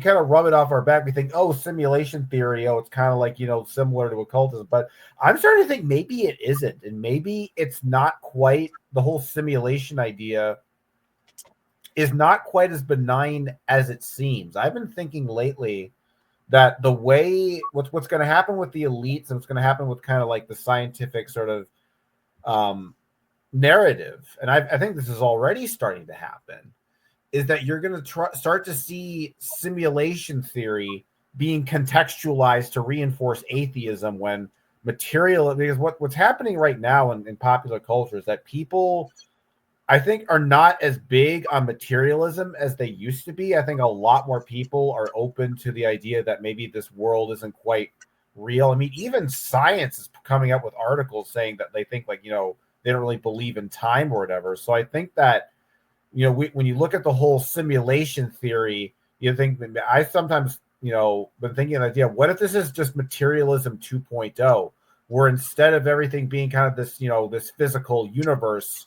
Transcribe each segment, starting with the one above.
kind of rub it off our back. We think, oh, simulation theory. Oh, it's kind of like, similar to occultism. But I'm starting to think maybe it isn't. And maybe it's not quite, the whole simulation idea is not quite as benign as it seems. I've been thinking lately that the way, what's going to happen with the elites and what's going to happen with kind of like the scientific sort of narrative, and I think this is already starting to happen, is that you're going to start to see simulation theory being contextualized to reinforce atheism when because what's happening right now in popular culture is that people, I think, are not as big on materialism as they used to be. I think a lot more people are open to the idea that maybe this world isn't quite real. I mean, even science is coming up with articles saying that they think, like, they don't really believe in time or whatever. So I think that, when you look at the whole simulation theory, you think, I sometimes, been thinking the idea, what if this is just materialism 2.0, where instead of everything being kind of this, this physical universe,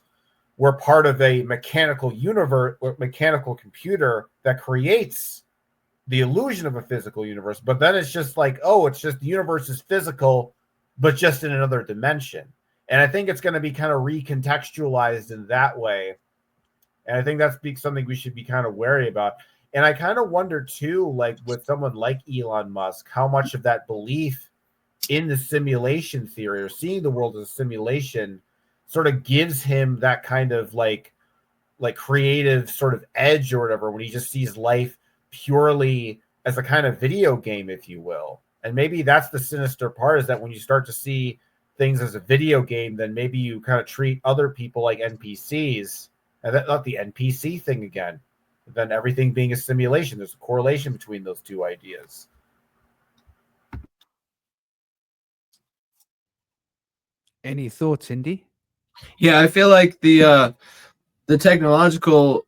we're part of a mechanical universe, mechanical computer that creates the illusion of a physical universe. But then it's just like, oh, it's just the universe is physical, but just in another dimension. And I think it's going to be kind of recontextualized in that way. And I think that's something we should be kind of wary about. And I kind of wonder too, like with someone like Elon Musk, how much of that belief in the simulation theory or seeing the world as a simulation sort of gives him that kind of like creative sort of edge or whatever, when he just sees life purely as a kind of video game, if you will. And maybe that's the sinister part, is that when you start to see things as a video game, then maybe you kind of treat other people like NPCs. And that's not the NPC thing again. Then everything being a simulation. There's a correlation between those two ideas. Any thoughts, Indy? Yeah, I feel like the technological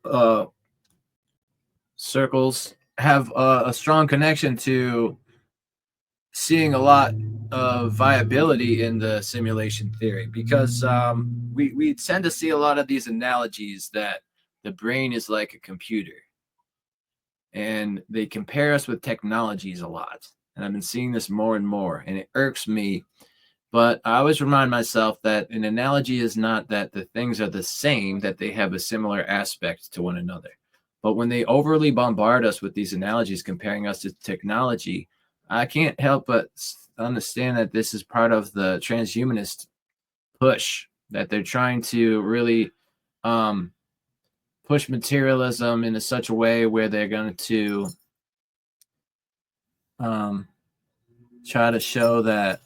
circles have a strong connection to seeing a lot of viability in the simulation theory, because we tend to see a lot of these analogies that the brain is like a computer, and they compare us with technologies a lot. And I've been seeing this more and more, and it irks me. But I always remind myself that an analogy is not that the things are the same, that they have a similar aspect to one another. But when they overly bombard us with these analogies comparing us to technology, I can't help but understand that this is part of the transhumanist push, that they're trying to really push materialism in such a way where they're going to try to show that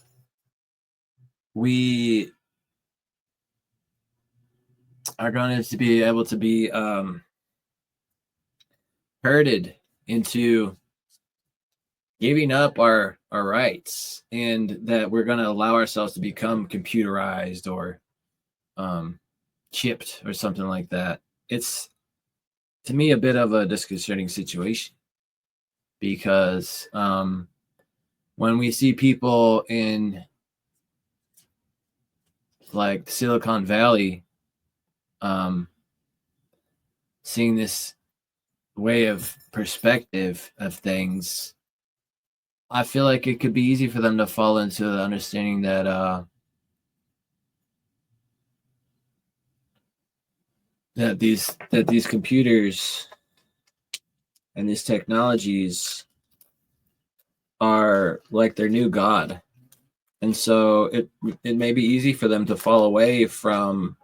we are going to be able to be herded into giving up our rights, and that we're going to allow ourselves to become computerized or chipped or something like that. It's, to me, a bit of a disconcerting situation, because when we see people in like Silicon Valley seeing this way of perspective of things, I feel like it could be easy for them to fall into the understanding that that these computers and these technologies are like their new god. And so it may be easy for them to fall away from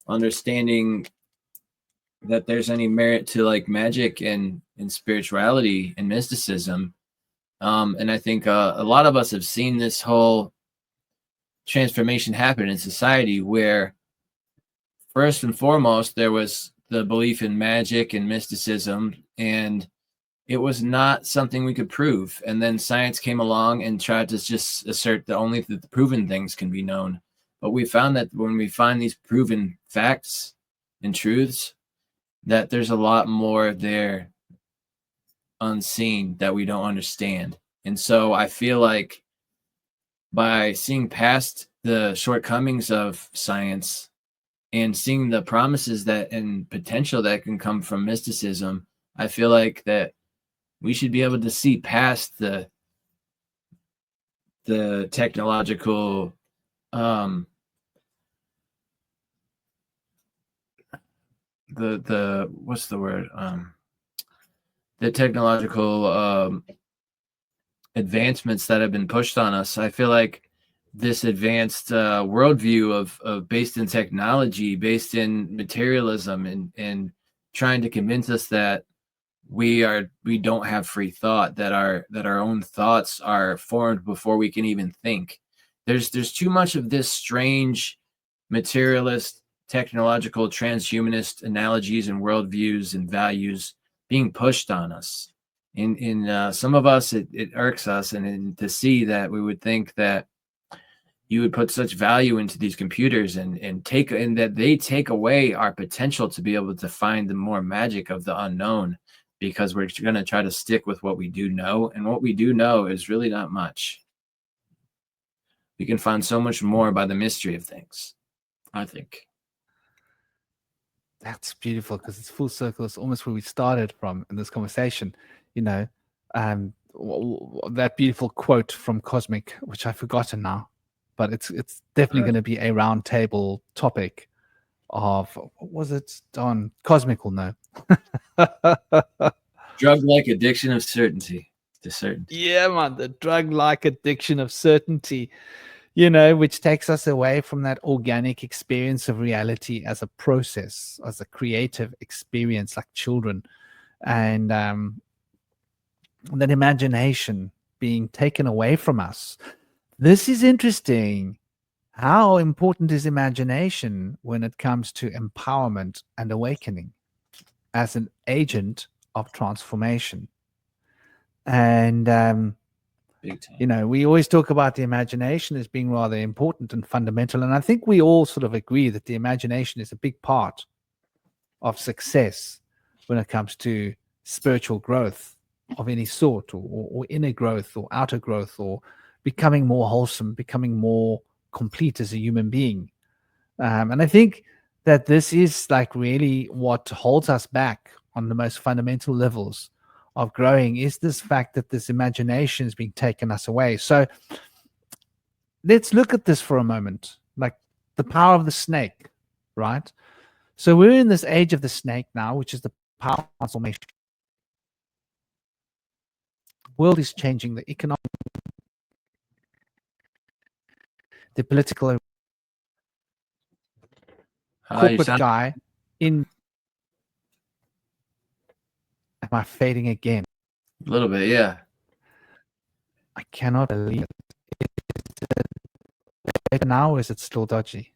understanding that there's any merit to like magic and spirituality and mysticism. And I think a lot of us have seen this whole transformation happen in society, where first and foremost, there was the belief in magic and mysticism, and it was not something we could prove. And then science came along and tried to just assert that only the proven things can be known. But we found that when we find these proven facts and truths, that there's a lot more there unseen that we don't understand. And so I feel like by seeing past the shortcomings of science and seeing the promises that and potential that can come from mysticism, I feel like that We should be able to see past the technological the what's the word? The technological advancements that have been pushed on us. I feel like this advanced worldview of based in technology, based in materialism, and trying to convince us that we don't have free thought, that our own thoughts are formed before we can even think. There's too much of this strange materialist, technological, transhumanist analogies and worldviews and values being pushed on us. In some of us, it irks us, and to see that, we would think that you would put such value into these computers and that they take away our potential to be able to find the more magic of the unknown, because we're going to try to stick with what we do know, and what we do know is really not much. We can find so much more by the mystery of things, I think. That's beautiful, because it's full circle. It's almost where we started from in this conversation. That beautiful quote from Cosmic, which I've forgotten now, but it's definitely going to be a round table topic of, what was it? Don Cosmic will know. Drug-like addiction of certainty to certainty. Yeah, man, the drug-like addiction of certainty, which takes us away from that organic experience of reality as a process, as a creative experience, like children, and that imagination being taken away from us. This is interesting. How important is imagination when it comes to empowerment and awakening as an agent of transformation? And Big time. we always talk about the imagination as being rather important and fundamental, and I think we all sort of agree that the imagination is a big part of success when it comes to spiritual growth of any sort, or inner growth or outer growth, or becoming more wholesome, becoming more complete as a human being. And I think that this is like really what holds us back on the most fundamental levels of growing, is this fact that this imagination is being taken us away. So let's look at this for a moment, like the power of the snake, right? So we're in this age of the snake now, which is the power of transformation. The world is changing, the economic, the political, corporate guy in. Am I fading again? A little bit, yeah. I cannot believe it. Is it better now, or is it still dodgy?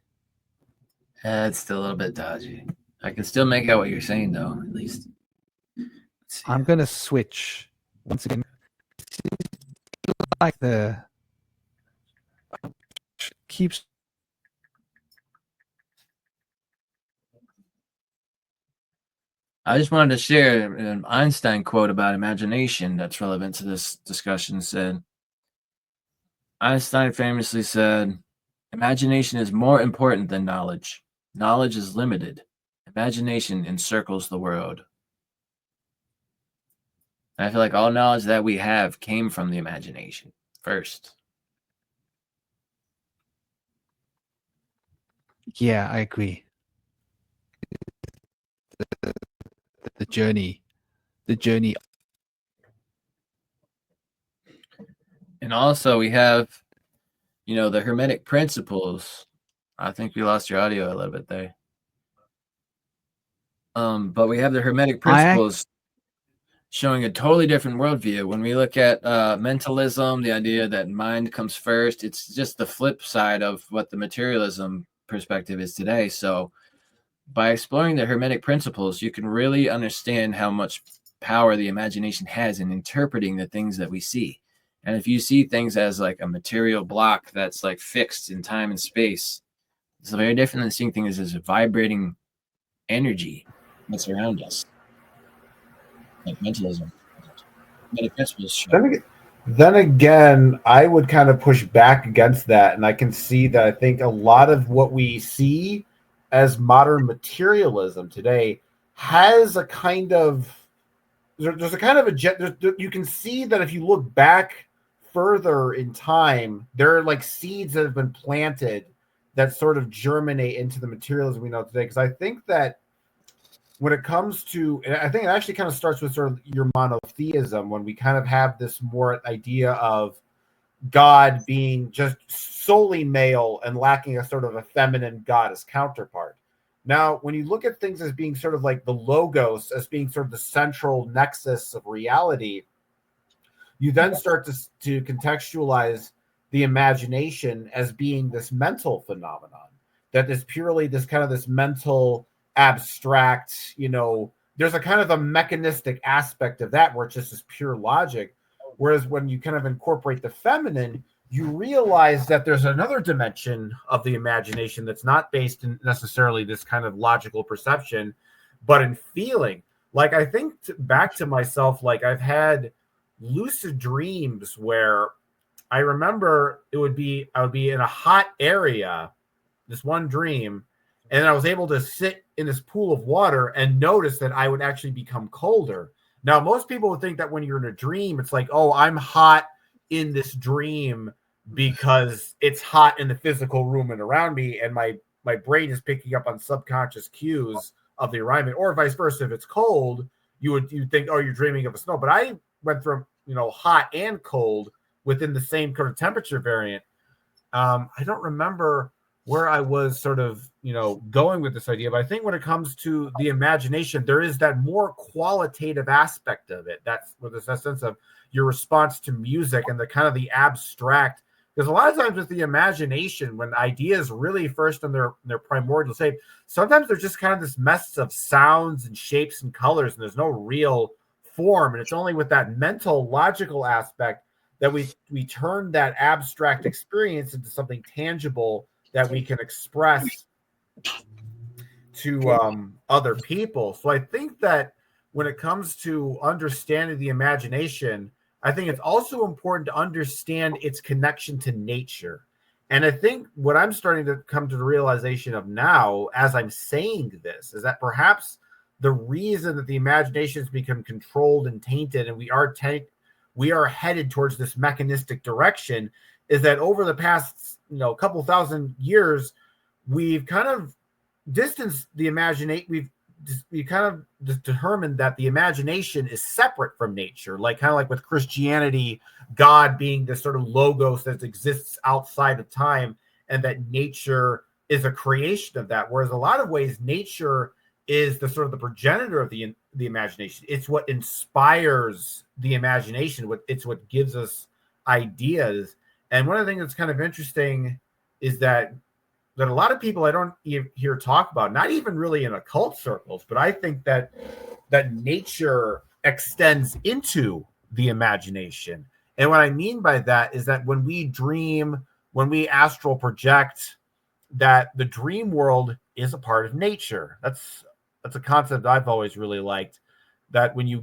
It's still a little bit dodgy. I can still make out what you're saying, though, at least. I'm going to switch once again. Like the keeps. I just wanted to share an Einstein quote about imagination that's relevant to this discussion. Einstein famously said, "Imagination is more important than knowledge. Knowledge is limited. Imagination encircles the world." And I feel like all knowledge that we have came from the imagination first. Yeah, I agree. The journey. And also we have, the Hermetic principles. I think we lost your audio a little bit there. But we have the Hermetic principles showing a totally different worldview. When we look at mentalism, the idea that mind comes first, it's just the flip side of what the materialism perspective is today. So by exploring the Hermetic principles, you can really understand how much power the imagination has in interpreting the things that we see. And if you see things as like a material block that's like fixed in time and space, it's very different than seeing things as a vibrating energy that's around us. Like mentalism. Hermetic principles. Then again, I would kind of push back against that, and I can see that I think a lot of what we see as modern materialism today has a kind of there's a kind of you can see that if you look back further in time, there are like seeds that have been planted that sort of germinate into the materialism we know today. Because I think that when it comes to, and I think it actually kind of starts with sort of your monotheism, when we kind of have this more idea of God being just solely male and lacking a sort of a feminine goddess counterpart. Now, when you look at things as being sort of like the logos, as being sort of the central nexus of reality, you then start to contextualize the imagination as being this mental phenomenon, that is purely this kind of this mental abstract, there's a kind of a mechanistic aspect of that where it's just this pure logic. Whereas when you kind of incorporate the feminine, you realize that there's another dimension of the imagination that's not based in necessarily this kind of logical perception, but in feeling. Like, I think back to myself, like I've had lucid dreams where I remember I would be in a hot area, this one dream, and I was able to sit in this pool of water and notice that I would actually become colder. Now, most people would think that when you're in a dream, it's like, oh, I'm hot in this dream because it's hot in the physical room and around me, and my brain is picking up on subconscious cues of the environment, or vice versa. If it's cold, you'd think, oh, you're dreaming of a snow. But I went from hot and cold within the same kind of temperature variant. I don't remember where I was sort of going with this idea, but I think when it comes to the imagination, there is that more qualitative aspect of it. That's with this sense of your response to music and the kind of the abstract. Because a lot of times with the imagination, when ideas really first in their primordial state, sometimes they're just kind of this mess of sounds and shapes and colors, and there's no real form. And it's only with that mental, logical aspect that we turn that abstract experience into something tangible that we can express to other people. So I think that when it comes to understanding the imagination, I think it's also important to understand its connection to nature. And I think what I'm starting to come to the realization of now, as I'm saying this, is that perhaps the reason that the imagination has become controlled and tainted, and we are headed towards this mechanistic direction, is that over the past couple thousand years, we've kind of distanced the imagination. We kind of determined that the imagination is separate from nature, kind of with Christianity, God being this sort of logos that exists outside of time, and that nature is a creation of that. Whereas a lot of ways, nature is the sort of the progenitor of the imagination. It's what inspires the imagination. It's what gives us ideas. And one of the things that's kind of interesting is that a lot of people I don't hear talk about, not even really in occult circles, but I think that nature extends into the imagination. And what I mean by that is that when we dream, when we astral project, that the dream world is a part of nature. That's a concept I've always really liked, that when you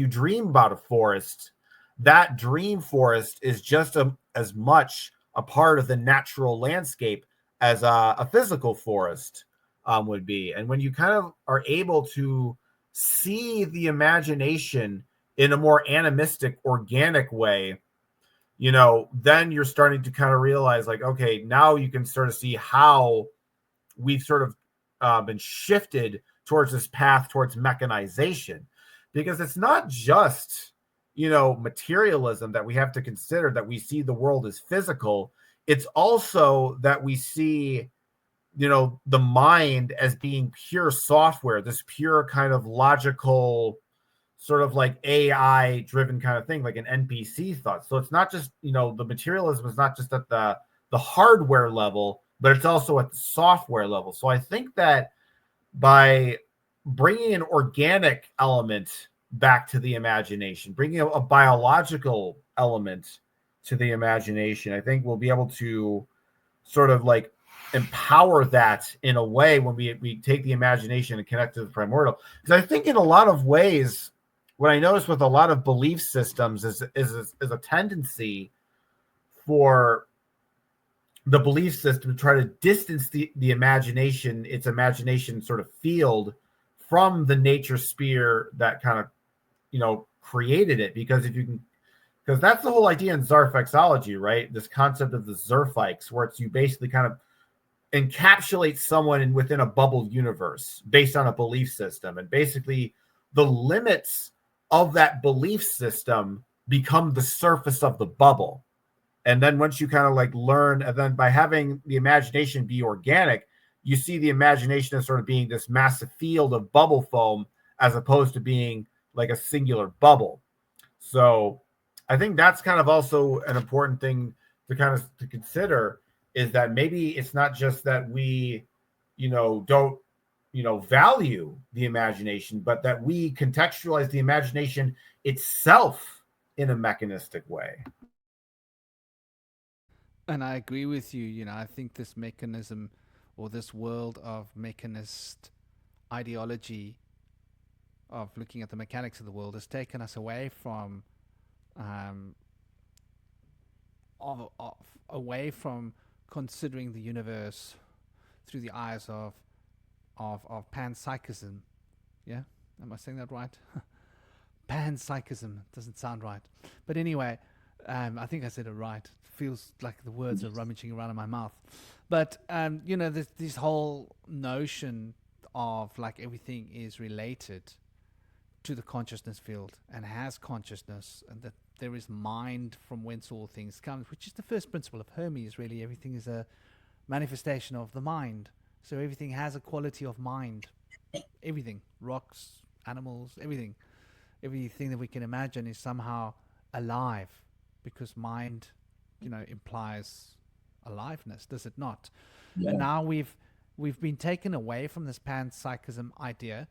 dream about a forest, that dream forest is just as much a part of the natural landscape as a physical forest would be. And when you kind of are able to see the imagination in a more animistic, organic way, then you're starting to kind of realize, okay, now you can sort of see how we've sort of been shifted towards this path towards mechanization. Because it's not just materialism that we have to consider, that we see the world as physical. It's also that we see, the mind as being pure software, this pure kind of logical, sort of like AI driven kind of thing, like an NPC thought. So it's not just, the materialism is not just at the hardware level, but it's also at the software level. So I think that by bringing an organic element back to the imagination, bringing a biological element to the imagination, I think we'll be able to sort of empower that in a way when we take the imagination and connect to the primordial. Because I think in a lot of ways, what I notice with a lot of belief systems is a tendency for the belief system to try to distance the imagination, its imagination sort of field, from the nature sphere that kind of, you know, created it. Because if you can, because that's the whole idea in Zarfexology, right? This concept of the Zerfikes, where it's you basically kind of encapsulate someone within a bubble universe based on a belief system. And basically the limits of that belief system become the surface of the bubble. And then once you kind of like learn, and then by having the imagination be organic, you see the imagination as sort of being this massive field of bubble foam as opposed to being like a singular bubble. So I think that's kind of also an important thing to kind of to consider, is that maybe it's not just that we, you know, don't, you know, value the imagination, but that we contextualize the imagination itself in a mechanistic way. And I agree with you. You know, I think this mechanism, or this world of mechanist ideology of looking at the mechanics of the world, has taken us away from away from considering the universe through the eyes of panpsychism. Yeah, am I saying that right? Panpsychism doesn't sound right, but anyway, I think I said it right. It feels like the words are rummaging around in my mouth. But you know, this whole notion of like everything is related to the consciousness field and has consciousness, and that there is mind from whence all things come, which is the first principle of Hermes. Really, everything is a manifestation of the mind. So everything has a quality of mind. Everything, rocks, animals, everything that we can imagine is somehow alive, because mind, you know, implies aliveness, does it not? Yeah. And now we've been taken away from this panpsychism idea,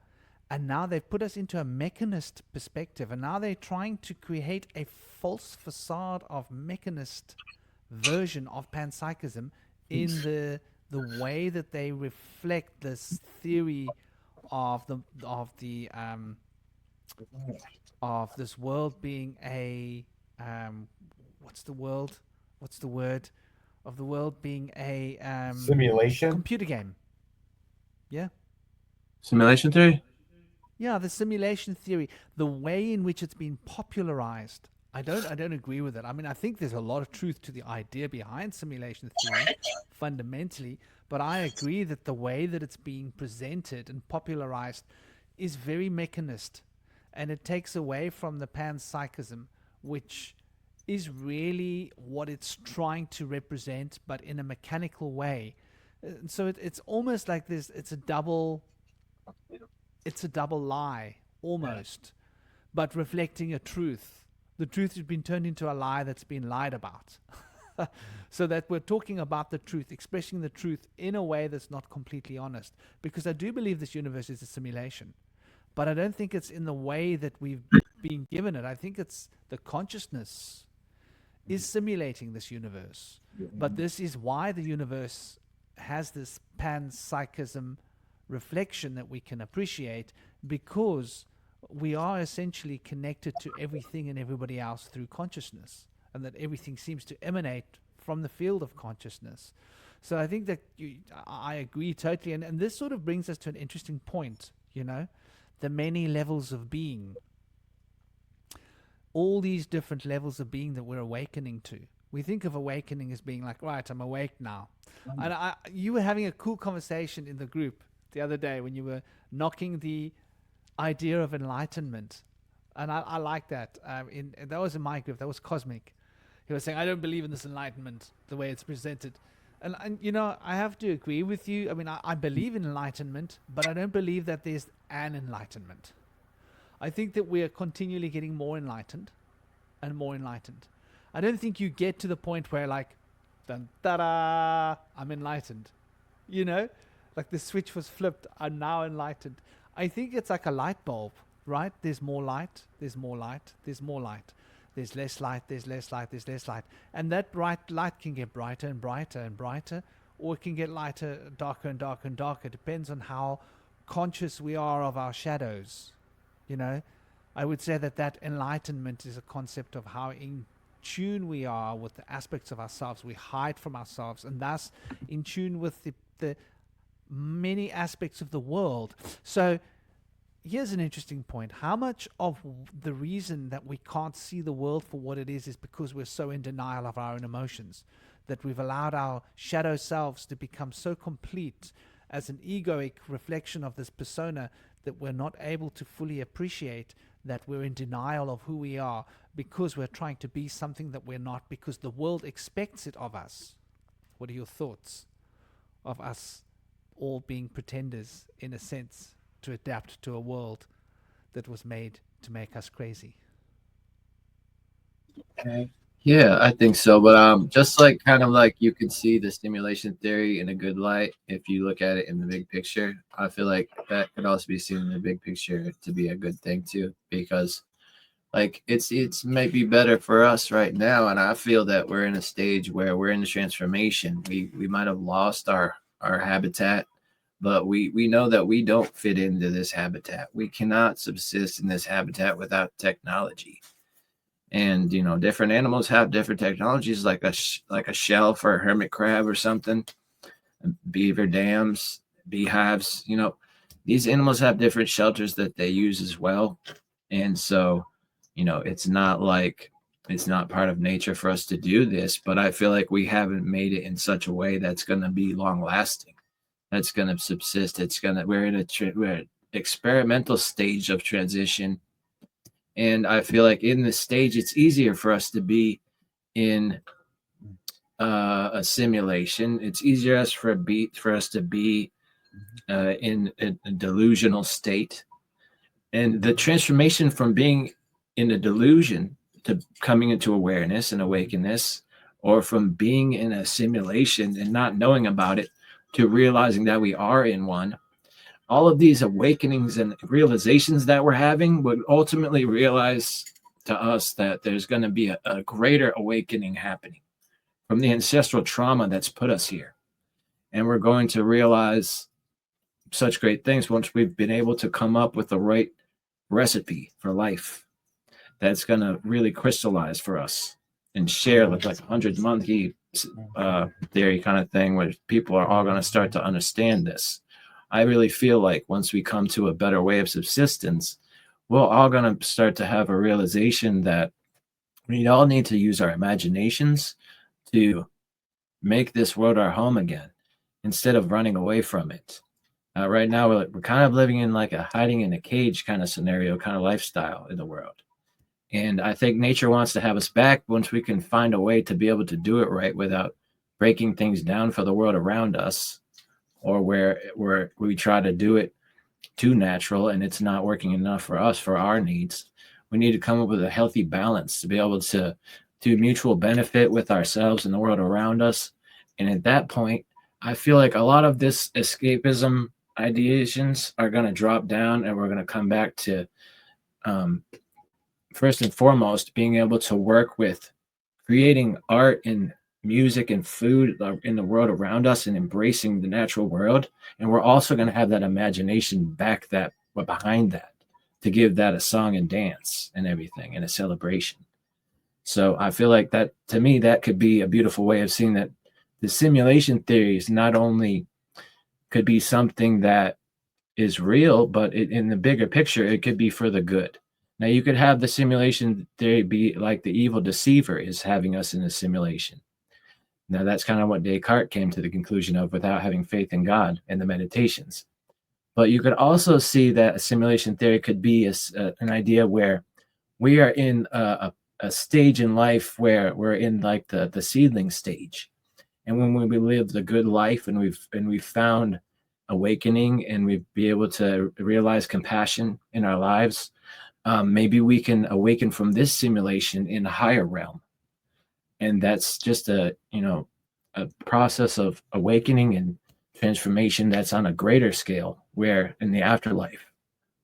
and now they've put us into a mechanist perspective, and now they're trying to create a false facade of mechanist version of panpsychism in the way that they reflect this theory of this world being a what's the word of the world being a simulation, computer game. Yeah, simulation theory. Yeah, the simulation theory, the way in which it's been popularized, I don't agree with it. I mean, I think there's a lot of truth to the idea behind simulation theory fundamentally, but I agree that the way that it's being presented and popularized is very mechanist, and it takes away from the panpsychism, which is really what it's trying to represent, but in a mechanical way. So it's almost like this. It's a double lie, almost, but reflecting a truth. The truth has been turned into a lie that's been lied about. So that we're talking about the truth, expressing the truth in a way that's not completely honest. Because I do believe this universe is a simulation, but I don't think it's in the way that we've been given it. I think it's the consciousness is simulating this universe. But this is why the universe has this panpsychism reflection that we can appreciate, because we are essentially connected to everything and everybody else through consciousness, and that everything seems to emanate from the field of consciousness. So I think that I agree totally, and this sort of brings us to an interesting point, you know, the many levels of being, all these different levels of being that we're awakening to. We think of awakening as being like, right, I'm awake now. And you were having a cool conversation in the group the other day when you were knocking the idea of enlightenment, and I like that. That was in my group. That was Cosmic. He was saying, I don't believe in this enlightenment the way it's presented, and you know, I have to agree with you. I mean, I believe in enlightenment, but I don't believe that there's an enlightenment. I think that we are continually getting more enlightened and more enlightened. I don't think you get to the point where like, dun, ta-da, I'm enlightened. You know, like the switch was flipped, I'm now enlightened. I think it's like a light bulb, right? There's more light, there's more light, there's more light. There's less light, there's less light, there's less light. And that bright light can get brighter and brighter and brighter, or it can get lighter, darker and darker and darker. It depends on how conscious we are of our shadows. You know, I would say that enlightenment is a concept of how in tune we are with the aspects of ourselves we hide from ourselves, and thus in tune with the many aspects of the world. So here's an interesting point. How much of the reason that we can't see the world for what it is because we're so in denial of our own emotions, that we've allowed our shadow selves to become so complete as an egoic reflection of this persona that we're not able to fully appreciate that we're in denial of who we are because we're trying to be something that we're not, because the world expects it of us. What are your thoughts of us all being pretenders, in a sense, to adapt to a world that was made to make us crazy? Okay. Yeah, I think so. But just like kind of like you can see the stimulation theory in a good light if you look at it in the big picture. I feel like that could also be seen in the big picture to be a good thing too, because like it's maybe better for us right now, and I feel that we're in a stage where we're in the transformation. We might have lost our habitat, but we know that we don't fit into this habitat. We cannot subsist in this habitat without technology. And different animals have different technologies, like a shell for a hermit crab or something, beaver dams, beehives. These animals have different shelters that they use as well. And so it's not like it's not part of nature for us to do this, but I feel like we haven't made it in such a way that's going to be long lasting, that's going to subsist. We're in we're experimental stage of transition. And I feel like in this stage, it's easier for us to be in a simulation. It's easier for us to be in a delusional state. And the transformation from being in a delusion to coming into awareness and awakeness, or from being in a simulation and not knowing about it to realizing that we are in one, all of these awakenings and realizations that we're having would ultimately realize to us that there's going to be a greater awakening happening from the ancestral trauma that's put us here. And we're going to realize such great things once we've been able to come up with the right recipe for life that's going to really crystallize for us and share with like 100 monkey theory kind of thing, where people are all going to start to understand this. I really feel like once we come to a better way of subsistence, we're all going to start to have a realization that we all need to use our imaginations to make this world our home again, instead of running away from it. Right now, we're kind of living in like a hiding in a cage kind of scenario, kind of lifestyle in the world. And I think nature wants to have us back once we can find a way to be able to do it right without breaking things down for the world around us, or where we try to do it too natural and it's not working enough for us, for our needs. We need to come up with a healthy balance to be able to do mutual benefit with ourselves and the world around us. And at that point, I feel like a lot of this escapism ideations are going to drop down, and we're going to come back to first and foremost being able to work with creating art and music and food in the world around us and embracing the natural world. And we're also going to have that imagination back that behind that to give that a song and dance and everything and a celebration. So I feel like that, to me, that could be a beautiful way of seeing that the simulation theories not only could be something that is real, but in the bigger picture, it could be for the good. Now, you could have the simulation theory be like the evil deceiver is having us in a simulation. Now, that's kind of what Descartes came to the conclusion of without having faith in God and the meditations. But you could also see that a simulation theory could be an idea where we are in a stage in life where we're in like the seedling stage. And when we live the good life and we've found awakening and we've be able to realize compassion in our lives, maybe we can awaken from this simulation in a higher realm. And that's just a process of awakening and transformation that's on a greater scale, where in the afterlife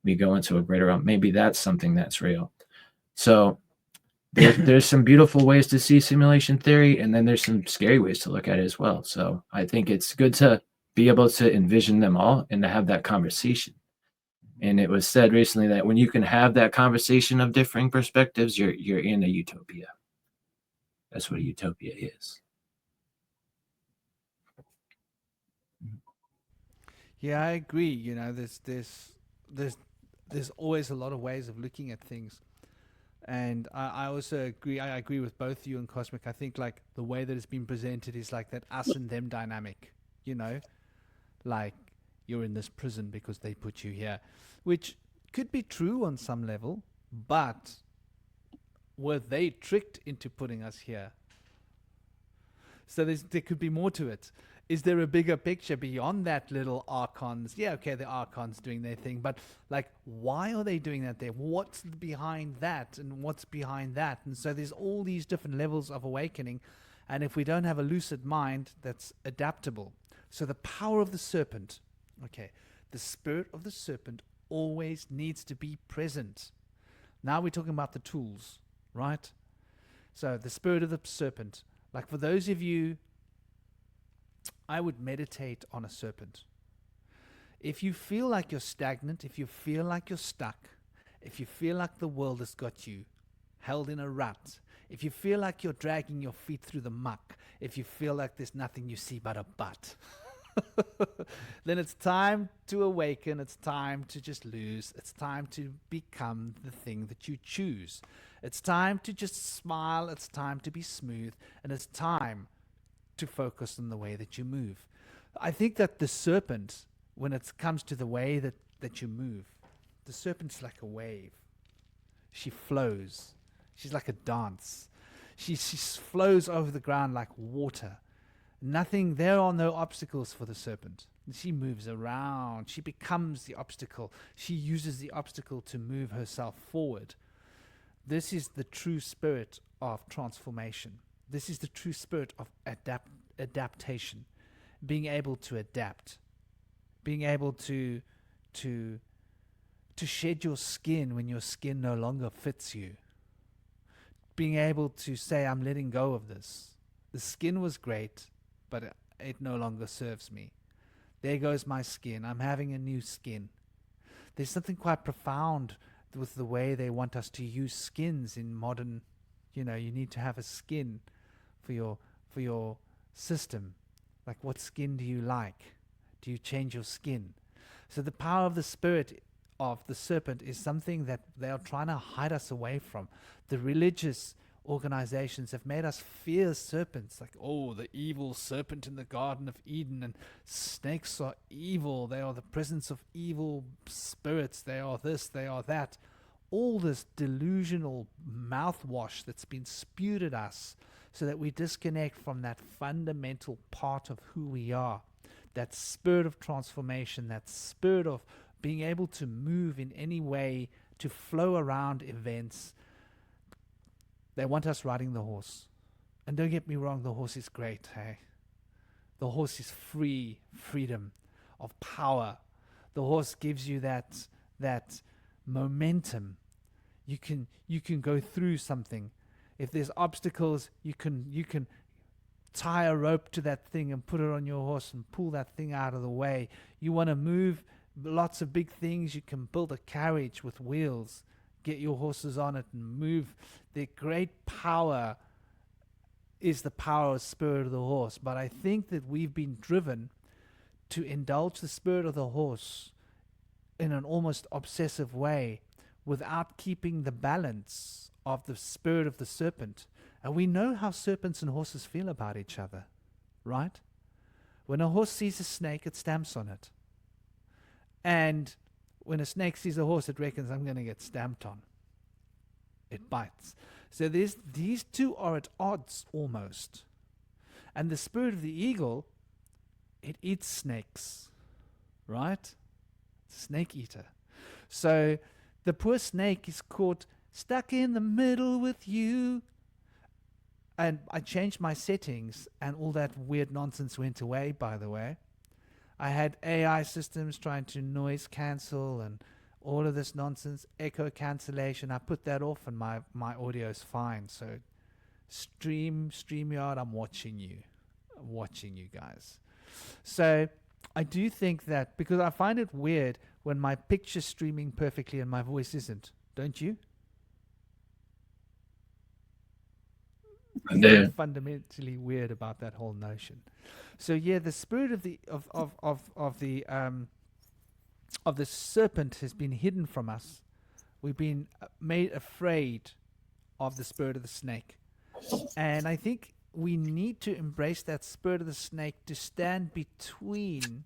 we go into a greater realm. Maybe that's something that's real. So there's some beautiful ways to see simulation theory, and then there's some scary ways to look at it as well. So I think it's good to be able to envision them all and to have that conversation. And it was said recently that when you can have that conversation of differing perspectives, you're in a utopia. That's what a utopia is. Yeah, I agree. There's there's always a lot of ways of looking at things. And I also agree. I agree with both you and Cosmic. I think like the way that it's been presented is like that us and them dynamic. You know, like you're in this prison because they put you here, which could be true on some level, but were they tricked into putting us here? So there could be more to it. Is there a bigger picture beyond that little archons? Yeah, okay, the archons doing their thing, but like, why are they doing that there? What's behind that, and what's behind that? And so there's all these different levels of awakening, and if we don't have a lucid mind that's adaptable. So the power of the serpent, okay, the spirit of the serpent always needs to be present. Now we're talking about the tools, right? So the spirit of the serpent, like for those of you, I would meditate on a serpent. If you feel like you're stagnant, if you feel like you're stuck, if you feel like the world has got you held in a rut, if you feel like you're dragging your feet through the muck, if you feel like there's nothing you see but a butt, then it's time to awaken. It's time to just lose. It's time to become the thing that you choose. It's time to just smile. It's time to be smooth. And it's time to focus on the way that you move. I think that the serpent, when it comes to the way that you move, the serpent's like a wave. She flows. She's like a dance. She flows over the ground like water. Nothing, there are no obstacles for the serpent. She moves around. She becomes the obstacle. She uses the obstacle to move herself forward. This is the true spirit of transformation. This is the true spirit of adaptation. Being able to adapt. Being able to shed your skin when your skin no longer fits you. Being able to say, I'm letting go of this. The skin was great, but it no longer serves me. There goes my skin. I'm having a new skin. There's something quite profound with the way they want us to use skins in modern, you need to have a skin for your system. Like, what skin do you like? Do you change your skin? So the power of the spirit of the serpent is something that they are trying to hide us away from. The religious organizations have made us fear serpents, like, oh, the evil serpent in the Garden of Eden, and snakes are evil. They are the presence of evil spirits. They are this, they are that. All this delusional mouthwash that's been spewed at us so that we disconnect from that fundamental part of who we are, that spirit of transformation, that spirit of being able to move in any way, to flow around events. They want us riding the horse. And don't get me wrong, the horse is great, hey? The horse is freedom of power. The horse gives you that momentum. You can go through something. If there's obstacles, you can tie a rope to that thing and put it on your horse and pull that thing out of the way. You want to move lots of big things, you can build a carriage with wheels, get your horses on it and move. The great power is the power of spirit of the horse. But I think that we've been driven to indulge the spirit of the horse in an almost obsessive way without keeping the balance of the spirit of the serpent. And we know how serpents and horses feel about each other, right? When a horse sees a snake, it stamps on it. And when a snake sees a horse, it reckons, I'm going to get stamped on. It bites. So these two are at odds almost. And the spirit of the eagle, it eats snakes, right? It's a snake eater. So the poor snake is caught stuck in the middle with you. And I changed my settings and all that weird nonsense went away, by the way. I had AI systems trying to noise cancel and all of this nonsense, echo cancellation. I put that off and my audio is fine. So StreamYard, I'm watching you. I'm watching you guys. So I do think that, because I find it weird when my picture's streaming perfectly and my voice isn't. Don't you? Yeah. Fundamentally weird about that whole notion. So yeah, the spirit of the of the serpent has been hidden from us. We've been made afraid of the spirit of the snake. And I think we need to embrace that spirit of the snake to stand between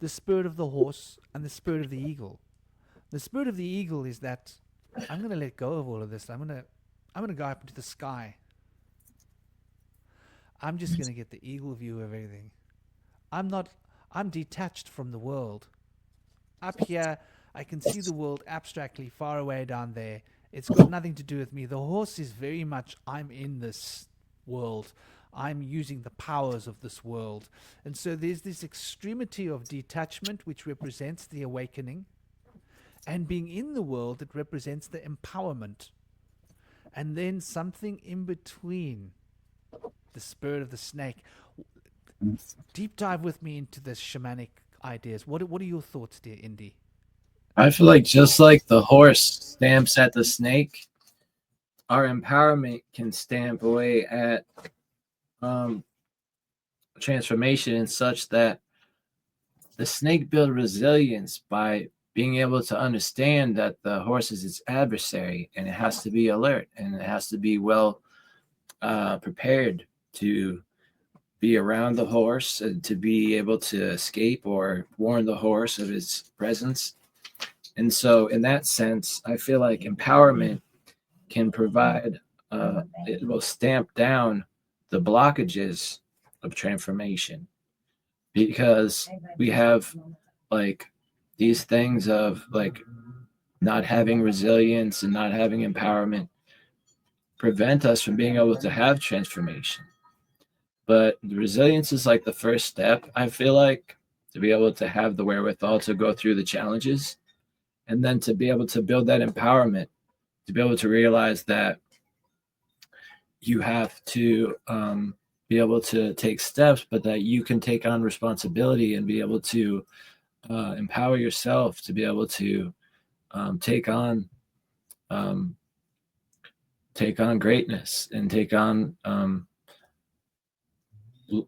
the spirit of the horse and the spirit of the eagle. The spirit of the eagle is that I'm going to let go of all of this. I'm going to go up into the sky. I'm just going to get the eagle view of everything. I'm detached from the world. Up here, I can see the world abstractly, far away down there. It's got nothing to do with me. The horse is very much, I'm in this world. I'm using the powers of this world. And so there's this extremity of detachment, which represents the awakening. And being in the world, it represents the empowerment. And then something in between, the spirit of the snake. Deep dive with me into the shamanic ideas. What are your thoughts, dear Indy? I feel like just like the horse stamps at the snake, our empowerment can stamp away at transformation in such that the snake builds resilience by being able to understand that the horse is its adversary, and it has to be alert, and it has to be well prepared to be around the horse and to be able to escape or warn the horse of its presence. And so in that sense, I feel like empowerment can provide, it will stamp down the blockages of transformation, because we have like these things of like not having resilience and not having empowerment prevent us from being able to have transformation. But the resilience is like the first step, I feel like, to be able to have the wherewithal to go through the challenges, and then to be able to build that empowerment, to be able to realize that you have to be able to take steps, but that you can take on responsibility and be able to empower yourself to be able to take on greatness and take on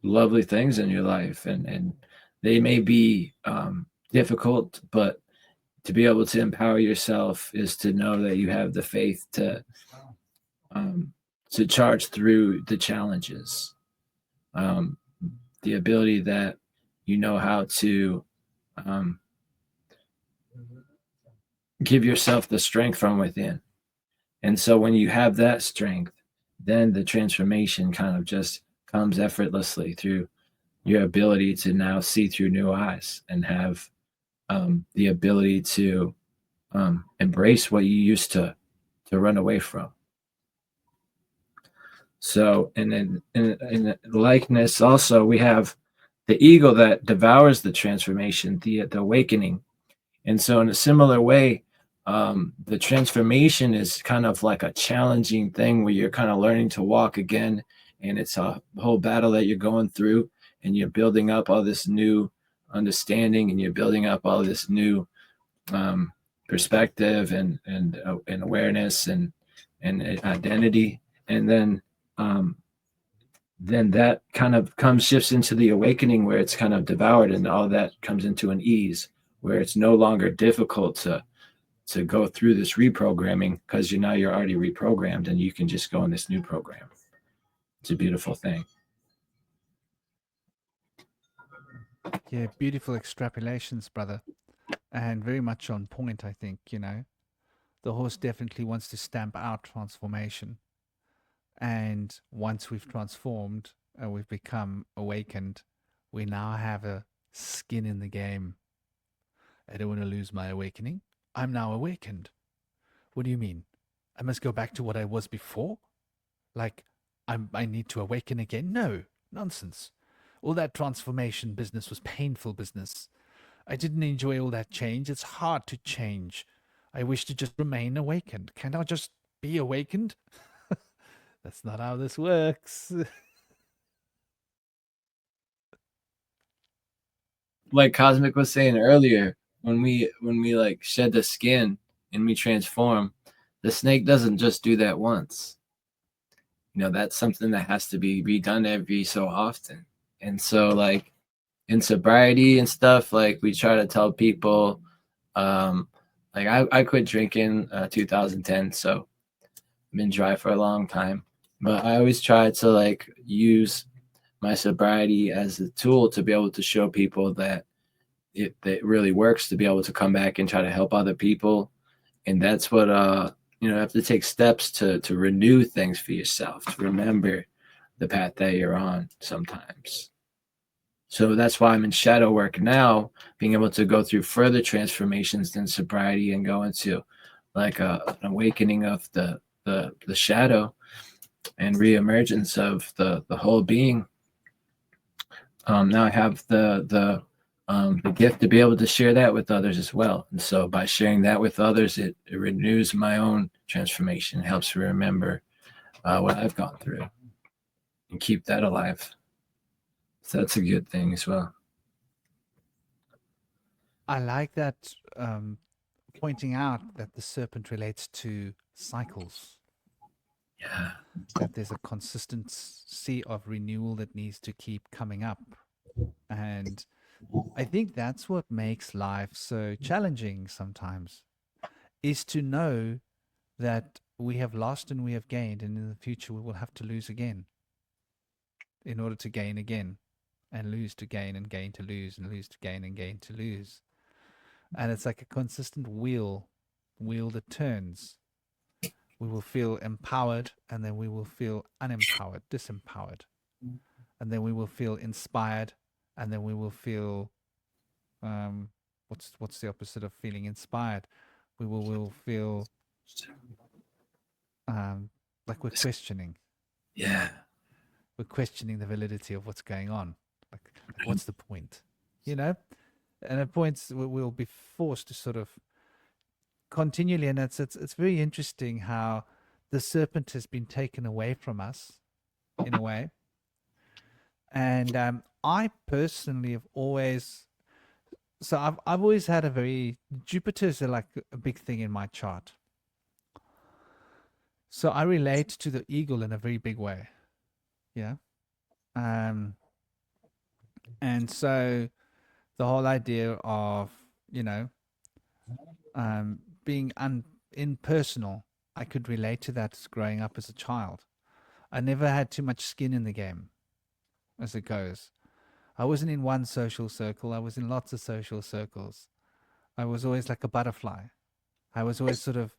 lovely things in your life, and they may be difficult, but to be able to empower yourself is to know that you have the faith to charge through the challenges, the ability that you know how to give yourself the strength from within. And so when you have that strength, then the transformation kind of just comes effortlessly through your ability to now see through new eyes and have the ability to embrace what you used to run away from. So, and then in likeness also, we have the ego that devours the transformation, the awakening. And so in a similar way, the transformation is kind of like a challenging thing where you're kind of learning to walk again, and it's a whole battle that you're going through, and you're building up all this new understanding, and you're building up all this new perspective and awareness and identity, and then that kind of shifts into the awakening, where it's kind of devoured, and all that comes into an ease where it's no longer difficult to go through this reprogramming, because you're already reprogrammed, and you can just go in this new program. It's a beautiful thing. Yeah, beautiful extrapolations, brother, and very much on point. I think, the horse definitely wants to stamp out transformation, and once we've transformed and we've become awakened, we now have a skin in the game. I don't want to lose my awakening. I'm now awakened. What do you mean? I must go back to what I was before? Like, I need to awaken again? No, nonsense. All that transformation business was painful business. I didn't enjoy all that change. It's hard to change. I wish to just remain awakened. Can't I just be awakened? That's not how this works. Like Cosmic was saying earlier, when we like shed the skin and we transform, the snake doesn't just do that once. That's something that has to be redone every so often. And so like in sobriety and stuff, like we try to tell people Like I quit drinking 2010, so I've been dry for a long time. But I always try to like use my sobriety as a tool to be able to show people that it really works, to be able to come back and try to help other people. And that's what you have to take steps to renew things for yourself, to remember the path that you're on sometimes. So that's why I'm in shadow work now, being able to go through further transformations than sobriety and go into like an awakening of the shadow and reemergence of the whole being. Now I have the gift to be able to share that with others as well. And so by sharing that with others, it renews my own transformation, helps me remember what I've gone through and keep that alive. So that's a good thing as well. I like that pointing out that the serpent relates to cycles, Yeah. that there's a consistency of renewal that needs to keep coming up. And I think that's what makes life so challenging sometimes, is to know that we have lost and we have gained, and in the future we will have to lose again in order to gain again, and lose to gain, and gain to lose, and lose to gain, and gain to lose. And it's like a consistent wheel that turns. We will feel empowered, and then we will feel unempowered, disempowered. And then we will feel inspired, and then we will feel what's the opposite of feeling inspired? We'll feel like we're questioning. Yeah. We're questioning the validity of what's going on. Like what's the point? And at points we'll be forced to sort of continually, and it's very interesting how the serpent has been taken away from us in a way. And I personally have always, so I've always had a very, Jupiter's like a big thing in my chart. So I relate to the eagle in a very big way. Yeah. And so the whole idea of, being impersonal, I could relate to that growing up as a child. I never had too much skin in the game, as it goes. I wasn't in one social circle. I was in lots of social circles. I was always like a butterfly. I was always sort of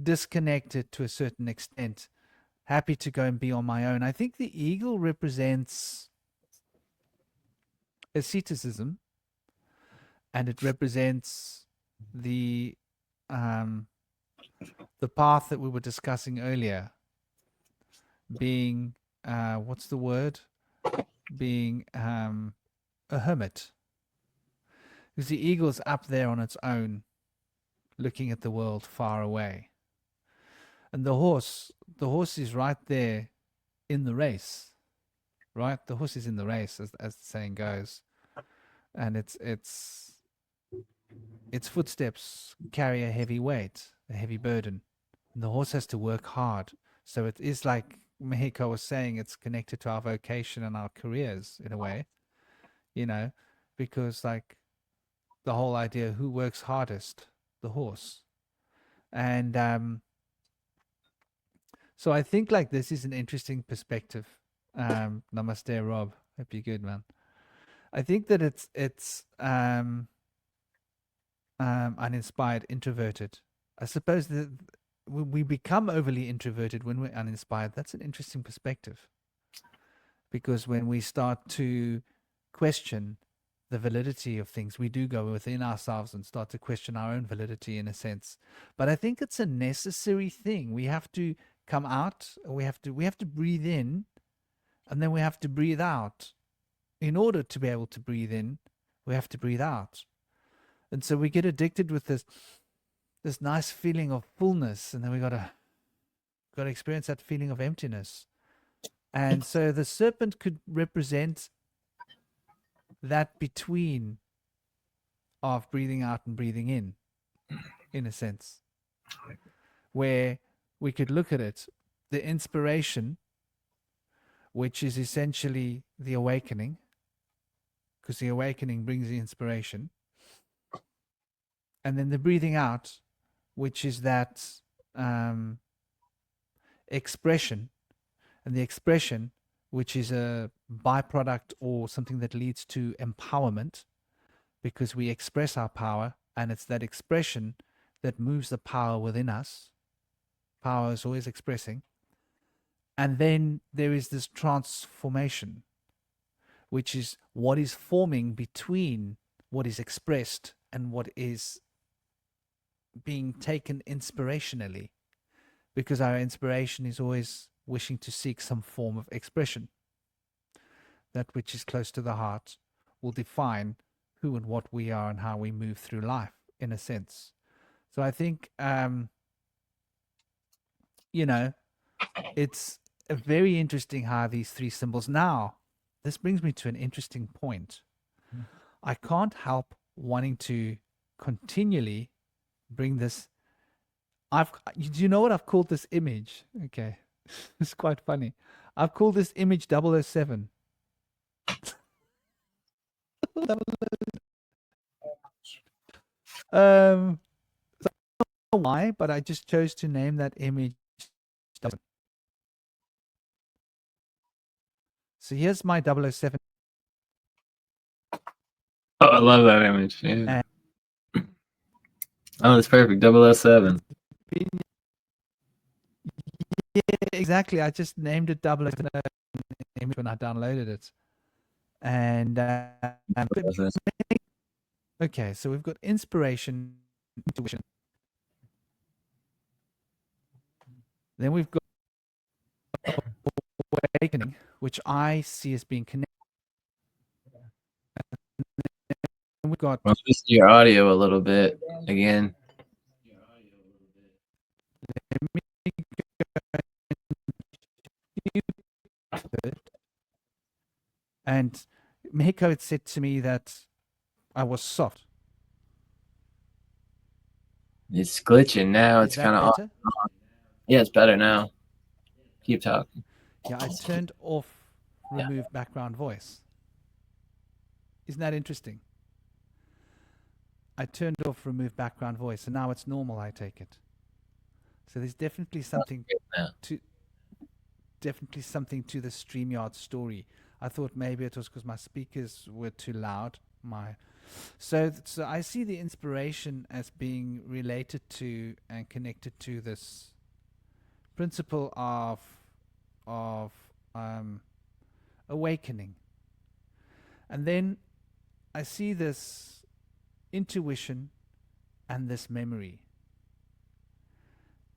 disconnected to a certain extent, happy to go and be on my own. I think the eagle represents asceticism, and it represents the path that we were discussing earlier, being what's the word? Being a hermit. Because the eagle's up there on its own, looking at the world far away. And the horse is right there in the race, right? The horse is in the race, as the saying goes. And its footsteps carry a heavy weight, a heavy burden. And the horse has to work hard. So it is like Mexico was saying, it's connected to our vocation and our careers in a way, because like the whole idea, who works hardest? The horse. And so I think like this is an interesting perspective. Namaste, Rob. Hope you're good, man. I think that it's uninspired, introverted. I suppose that we become overly introverted when we're uninspired. That's an interesting perspective, because when we start to question the validity of things, we do go within ourselves and start to question our own validity in a sense. But I think it's a necessary thing. We have to come out. We have to breathe in, and then we have to breathe out. In order to be able to breathe in, we have to breathe out. And so we get addicted with this nice feeling of fullness, and then we gotta experience that feeling of emptiness. And so the serpent could represent that between of breathing out and breathing in a sense, where we could look at it, the inspiration, which is essentially the awakening, because the awakening brings the inspiration. and then the breathing out, which is that expression, and the expression, which is a byproduct or something that leads to empowerment, because we express our power, and it's that expression that moves the power within us. Power is always expressing. And then there is this transformation, which is what is forming between what is expressed and what is being taken inspirationally, because our inspiration is always wishing to seek some form of expression. That which is close to the heart will define who and what we are and how we move through life, in a sense. So I think, it's very interesting how these three symbols. Now, this brings me to an interesting point. I can't help wanting to continually bring this. Do you know what I've called this image? Okay, it's quite funny. I've called this image 007. So I don't know why, but I just chose to name that image 007. So here's my 007. Oh, I love that image. Yeah. Oh, it's perfect. 007. Yeah, exactly. I just named it 007 image when I downloaded it. And okay, so we've got inspiration, intuition. Then we've got awakening, which I see as being connected. And we've got. Well, just your audio a little bit again. And Mexico had said to me that I was soft. It's glitching now. Is It's that kind of better? Yeah, it's better now. Keep talking. Yeah, I turned off remove background voice. Isn't that interesting? I turned off remove background voice, and now it's normal, I take it. So there's definitely something to the StreamYard story. I thought maybe it was because my speakers were too loud. So I see the inspiration as being related to and connected to this principle of awakening. And then I see this intuition and this memory.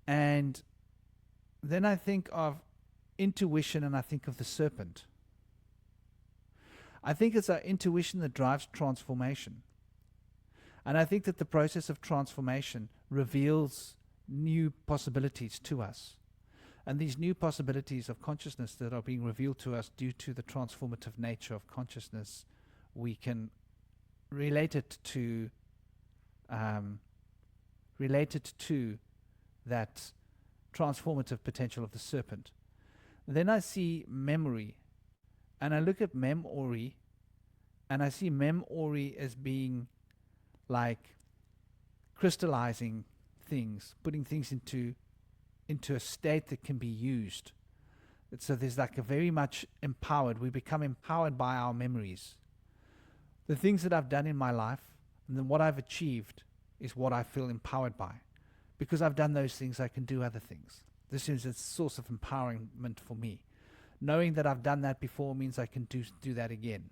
And then I think of intuition and I think of the serpent. I think it's our intuition that drives transformation. And I think that the process of transformation reveals new possibilities to us. And these new possibilities of consciousness that are being revealed to us due to the transformative nature of consciousness, we can relate it to that transformative potential of the serpent. Then I see memory, and I look at mem-ori, and I see mem-ori as being like crystallizing things, putting things into a state that can be used. So there's like a very much empowered. We become empowered by our memories. The things that I've done in my life and then what I've achieved is what I feel empowered by. Because I've done those things, I can do other things. This is a source of empowerment for me. Knowing that I've done that before means I can do that again.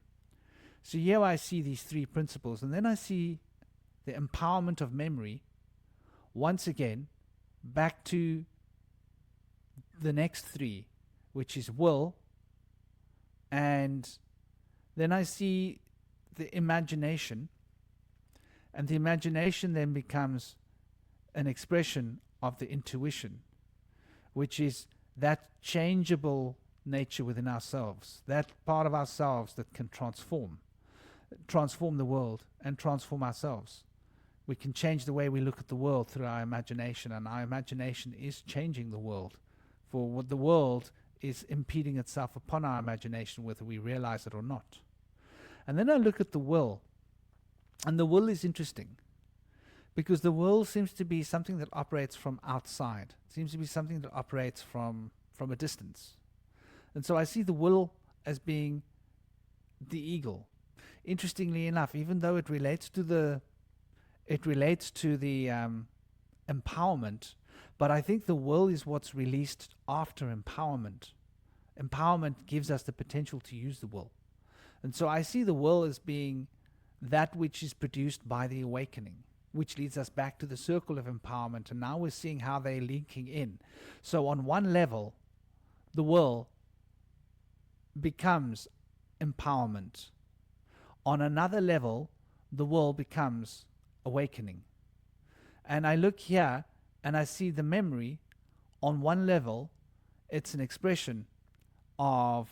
So here I see these three principles, and then I see the empowerment of memory once again back to the next three, which is will, and then I see the imagination, and the imagination then becomes an expression of the intuition, which is that changeable nature within ourselves, that part of ourselves that can transform the world and transform ourselves. We can change the way we look at the world through our imagination, and our imagination is changing the world. For what the world is impeding itself upon our imagination, whether we realize it or not. And then I look at the will, and the will is interesting because the will seems to be something that operates from outside. It seems to be something that operates from a distance. And so I see the will as being the eagle. Interestingly enough, even though it relates to the empowerment, but I think the will is what's released after empowerment. Empowerment gives us the potential to use the will. And so I see the will as being that which is produced by the awakening, which leads us back to the circle of empowerment. And now we're seeing how they're linking in. So on one level, the will becomes empowerment. On another level, the will becomes awakening. And I look here and I see the memory. On one level, it's an expression of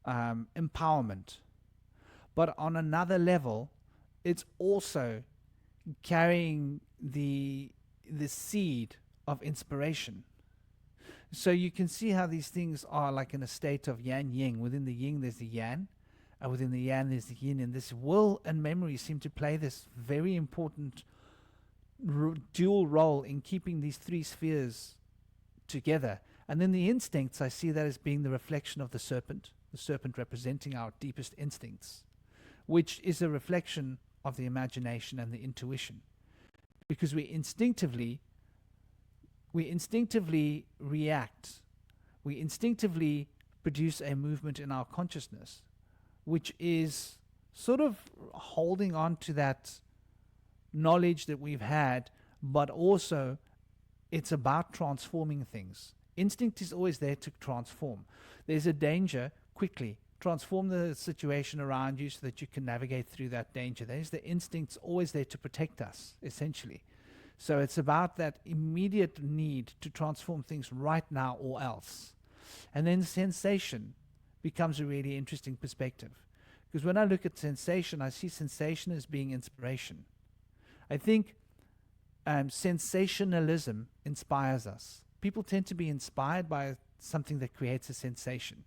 empowerment. But on another level, it's also carrying the seed of inspiration. So you can see how these things are like in a state of yang-yin. Within the yin, there's the yang, and within the yang, there's the yin. And this will and memory seem to play this very important dual role in keeping these three spheres together. And then the instincts, I see that as being the reflection of the serpent representing our deepest instincts, which is a reflection of the imagination and the intuition. Because we instinctively react, we instinctively produce a movement in our consciousness, which is sort of holding on to that knowledge that we've had, but also it's about transforming things. Instinct is always there to transform. There's a danger, quickly transform the situation around you so that you can navigate through that danger. There's the instinct's always there to protect us, essentially. So it's about that immediate need to transform things right now or else. And then sensation becomes a really interesting perspective. Because when I look at sensation, I see sensation as being inspiration. I think sensationalism inspires us. People tend to be inspired by something that creates a sensation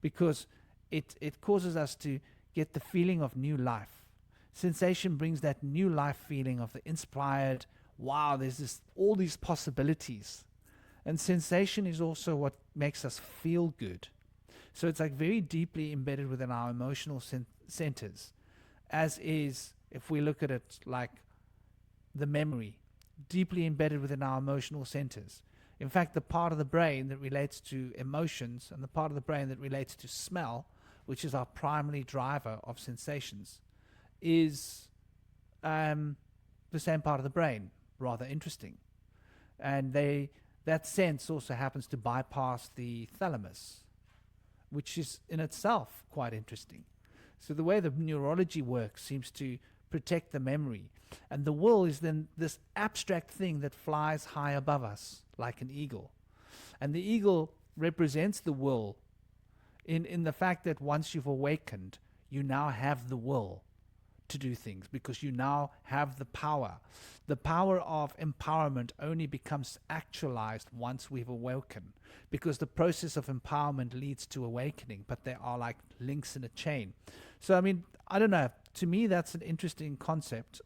because it causes us to get the feeling of new life. Sensation brings that new life feeling of the inspired, wow, there's all these possibilities. And sensation is also what makes us feel good. So it's like very deeply embedded within our emotional centers, as is, if we look at it like the memory, deeply embedded within our emotional centers. In fact, the part of the brain that relates to emotions and the part of the brain that relates to smell, which is our primary driver of sensations, is the same part of the brain. Rather interesting. And that sense also happens to bypass the thalamus, which is in itself quite interesting. So the way the neurology works seems to protect the memory. And the will is then this abstract thing that flies high above us, like an eagle. And the eagle represents the will in the fact that once you've awakened, you now have the will to do things because you now have the power. The power of empowerment only becomes actualized once we've awoken, because the process of empowerment leads to awakening, but they are like links in a chain. So, I mean, I don't know. To me, that's an interesting concept.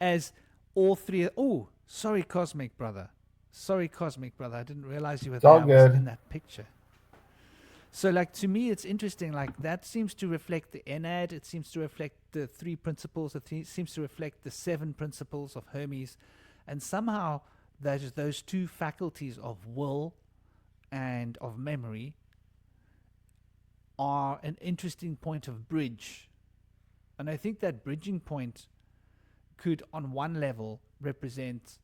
As all three... Oh, sorry, Cosmic Brother. Sorry, Cosmic Brother. I didn't realize you were there. I wasn't in that picture. So, like, to me, it's interesting. Like, that seems to reflect the Enad. It seems to reflect the three principles. It seems to reflect the 7 principles of Hermes. And somehow, those two faculties of will and of memory are an interesting point of bridge. And I think that bridging point could, on one level, represent,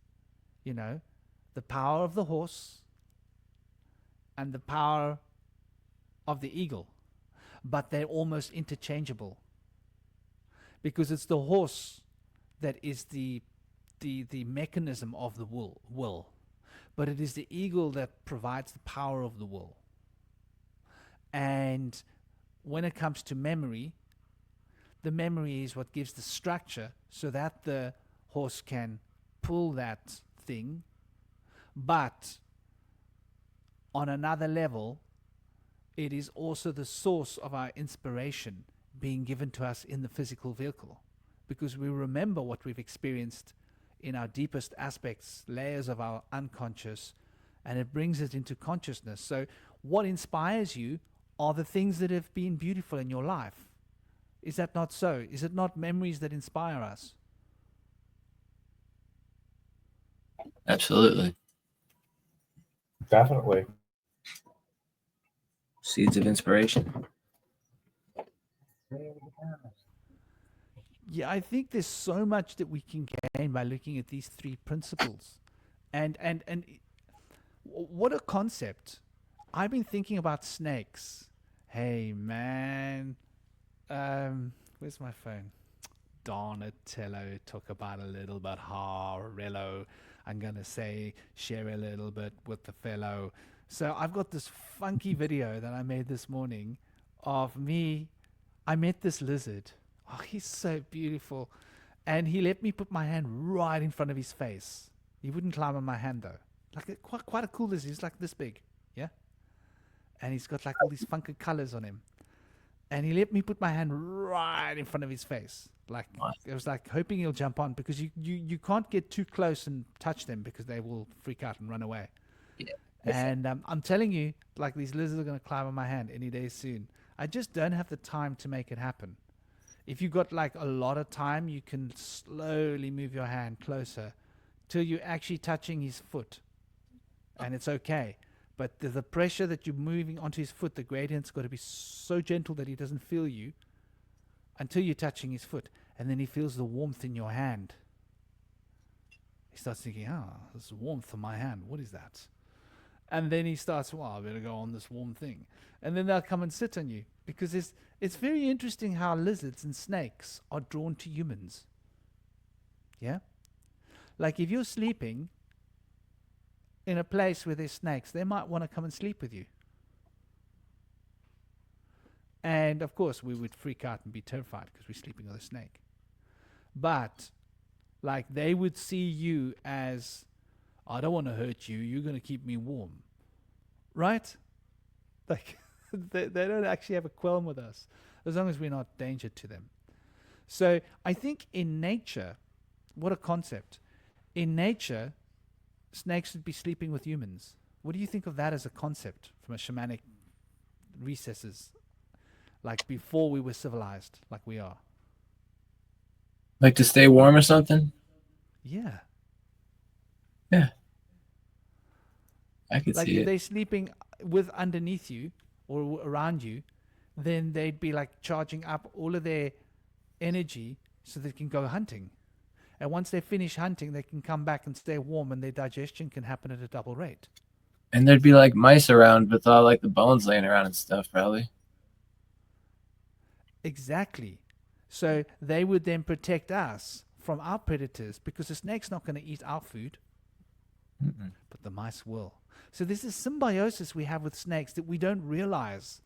the power of the horse and the power of the eagle, but they're almost interchangeable because it's the horse that is the mechanism of the will, but it is the eagle that provides the power of the will. And when it comes to memory, the memory is what gives the structure so that the horse can pull that thing, but on another level, it is also the source of our inspiration being given to us in the physical vehicle. because we remember what we've experienced in our deepest aspects, layers of our unconscious, and it brings it into consciousness. So what inspires you are the things that have been beautiful in your life. Is that not so? Is it not memories that inspire us? Absolutely. Definitely. Seeds of inspiration. Yeah, I think there's so much that we can gain by looking at these three principles. And what a concept. I've been thinking about snakes. Hey man, where's my phone? Donatello talk about a little bit Harello. I'm gonna say share a little bit with the fellow. So I've got this funky video that I made this morning of me. I met this lizard. Oh, he's so beautiful. And he let me put my hand right in front of his face. He wouldn't climb on my hand though. Like quite a cool lizard. He's like this big. Yeah. And he's got like all these funky colors on him. And he let me put my hand right in front of his face. Like it was like hoping he'll jump on, because you can't get too close and touch them because they will freak out and run away. Yeah. And I'm telling you, like these lizards are going to climb on my hand any day soon. I just don't have the time to make it happen. If you got like a lot of time, you can slowly move your hand closer till you're actually touching his foot, and it's okay. But the pressure that you're moving onto his foot, the gradient's got to be so gentle that he doesn't feel you until you're touching his foot. And then he feels the warmth in your hand. He starts thinking, there's warmth on my hand. What is that? And then he starts, I better go on this warm thing. And then they'll come and sit on you. Because it's very interesting how lizards and snakes are drawn to humans. Yeah? Like if you're sleeping in a place where there's snakes, they might want to come and sleep with you. And of course, we would freak out and be terrified because we're sleeping with a snake. But like they would see you as, I don't want to hurt you, you're going to keep me warm. Right? Like they don't actually have a qualm with us as long as we're not danger to them. So I think in nature, what a concept. In nature, snakes would be sleeping with humans. What do you think of that as a concept from a shamanic recesses, like before we were civilized, like we are? Like to stay warm or something? Yeah. Yeah. I could like see if it. they're sleeping with underneath you or around you, then they'd be like charging up all of their energy so they can go hunting. And once they finish hunting, they can come back and stay warm, and their digestion can happen at a double rate. And there'd be like mice around with all like the bones laying around and stuff, probably. Exactly. So they would then protect us from our predators, because the snake's not going to eat our food, but the mice will. So there's this symbiosis we have with snakes that we don't realize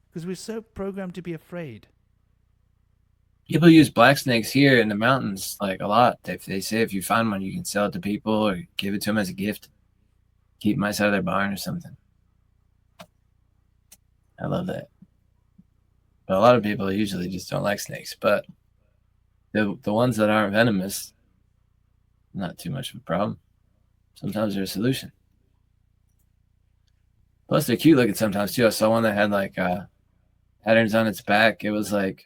because we're so programmed to be afraid. People use black snakes here in the mountains like a lot. They say if you find one, you can sell it to people or give it to them as a gift. Keep mice out of their barn or something. I love that. But a lot of people usually just don't like snakes. But the ones that aren't venomous, not too much of a problem. Sometimes they're a solution. Plus, they're cute looking sometimes too. I saw one that had like patterns on its back. It was like,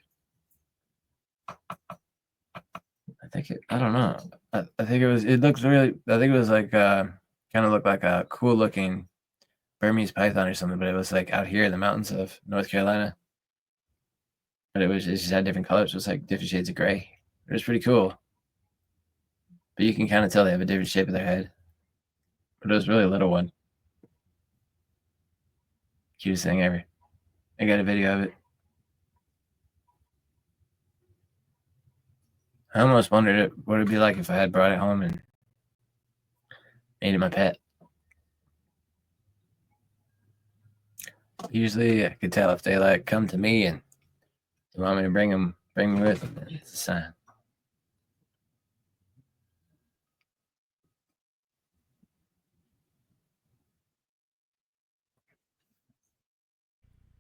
I don't know. I think it looks really, I think it was like, kind of looked like a cool looking Burmese python or something, but it was like out here in the mountains of North Carolina. But it just had different colors. It was like different shades of gray. It was pretty cool. But you can kind of tell they have a different shape of their head. But it was really a little one. Cutest thing ever. I got a video of it. I almost wondered what it'd be like if I had brought it home and made it my pet. Usually I could tell if they like come to me and they want me to bring me with them. It's a sign.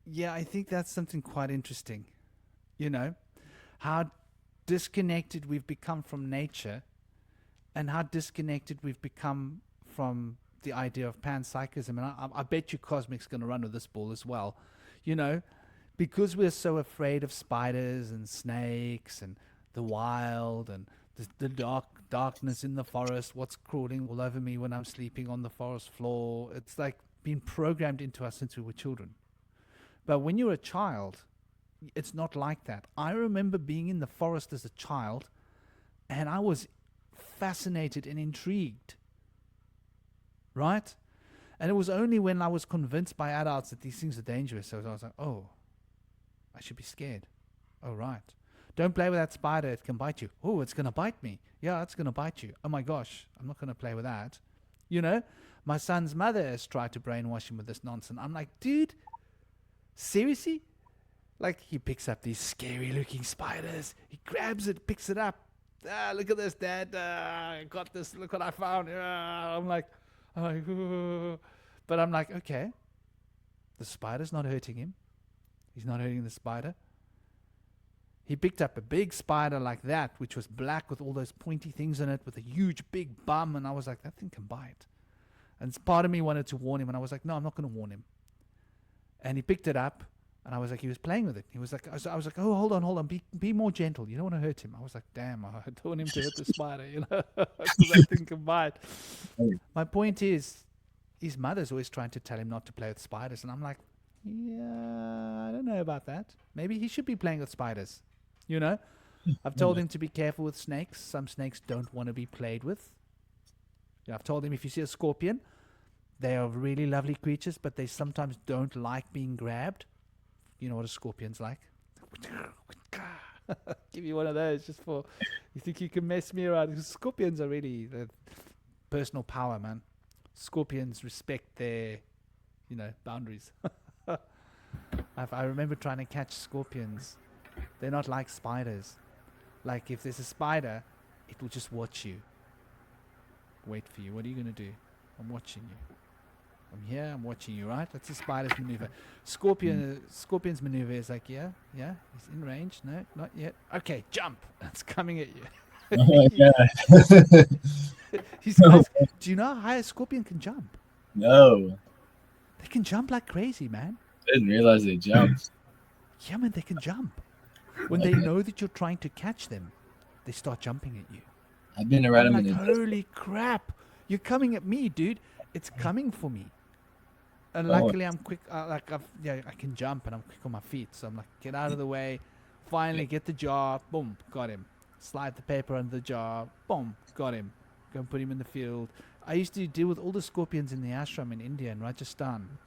Yeah, I think that's something quite interesting. You know, how disconnected we've become from nature, and how disconnected we've become from the idea of panpsychism. And I bet you Cosmic's going to run with this ball as well. You know, because we're so afraid of spiders and snakes and the wild and the darkness in the forest, what's crawling all over me when I'm sleeping on the forest floor. It's like been programmed into us since we were children. But when you're a child, it's not like that. I remember being in the forest as a child, and I was fascinated and intrigued, right? And it was only when I was convinced by adults that these things are dangerous, so I was like, oh, I should be scared. Oh, right. Don't play with that spider, it can bite you. Oh, it's going to bite me. Yeah, it's going to bite you. Oh my gosh, I'm not going to play with that. You know, my son's mother has tried to brainwash him with this nonsense. I'm like, dude, seriously? Like, he picks up these scary looking spiders. He grabs it, picks it up. Look at this, Dad. I got this. Look what I found. I'm like, but I'm like, okay. The spider's not hurting him. He's not hurting the spider. He picked up a big spider like that, which was black with all those pointy things in it, with a huge big bum. And I was like, that thing can bite. And part of me wanted to warn him. And I was like, no, I'm not going to warn him. And he picked it up. And I was like, he was playing with it. He was like, I was like, oh, hold on. Be more gentle. You don't want to hurt him. I was like, damn, I don't want him to hurt the spider, you know, because that thing can bite. My point is, his mother's always trying to tell him not to play with spiders. And I'm like, yeah, I don't know about that. Maybe he should be playing with spiders, you know. I've told him to be careful with snakes. Some snakes don't want to be played with. Yeah, I've told him if you see a scorpion, they are really lovely creatures, but they sometimes don't like being grabbed. You know what a scorpion's like? Give you one of those just for, you think you can mess me around. Because scorpions are really the personal power, man. Scorpions respect their, you know, boundaries. I remember trying to catch scorpions. They're not like spiders. Like if there's a spider, it will just watch you. Wait for you. What are you going to do? I'm watching you. I'm here, I'm watching you, right? That's the spider's maneuver. Scorpion's maneuver is like, yeah, he's in range. No, not yet. Okay, jump. It's coming at you. Oh my god. Do you know how high a scorpion can jump? No. They can jump like crazy, man. I didn't realize they jumped. Yeah, man, they can jump. When they know that you're trying to catch them, they start jumping at you. I've been around I'm them like, holy crap. You're coming at me, dude. It's coming for me. And luckily I'm quick, I can jump and I'm quick on my feet. So I'm like, get out of the way. Finally get the jar. Boom, got him. Slide the paper under the jar. Boom, got him. Go and put him in the field. I used to deal with all the scorpions in the ashram in India and Rajasthan.